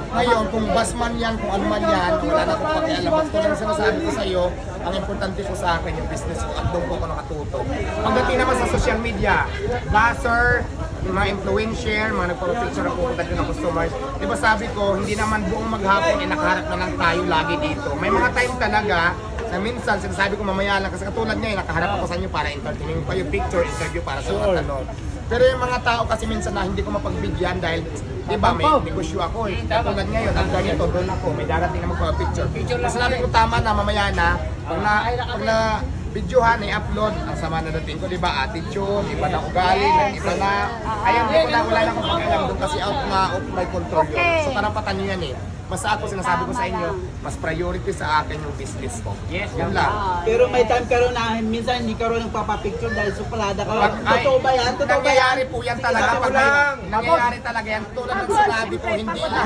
Ngayon, kung basman yan, kung ano man yan, wala na akong pakialam. At tulad ng sinasabi ko sa iyo, ang importante po sa akin yung business ko at doon po ako nakatutok. Pagdating naman sa social media, buzzer, yung mga influencer, mga nagpapapicture na pupunta dito ng customers. Di ba sabi ko, hindi naman buong maghapon ay nakaharap na lang tayo lagi dito. May mga time talaga na minsan sinasabi ko mamaya lang kasi katulad ngayon, nakaharap ako sa inyo para entertaining pa yung picture, interview para sa mga tanong. Pero yung mga tao kasi minsan na hindi ko mapagbigyan dahil di ba may negosyo ako eh. Katulad ngayon, ang ganito, doon ako, may darating na magpapicture. Kasi sabi ko tama na mamaya na, pag na videohan, i-upload, ang sama na dating ko, di ba, attitude, iba na ugali, iba na, ayun, di ko na, wala na akong pakialam doon kasi out my control yun. So karapatan nyo yan eh. Basta ako sinasabi ko sa inyo, mas priority sa akin yung business ko. Yes, yun lang. Pero may time ka rin na minsan hindi ka rin nagpapapicture dahil suplada ka. Ay, Totoo ba yan? Totoo ba yan? nangyayari po yan talaga. Pag nangyayari talaga yan. Tulad ng sinabi ko, hindi lahat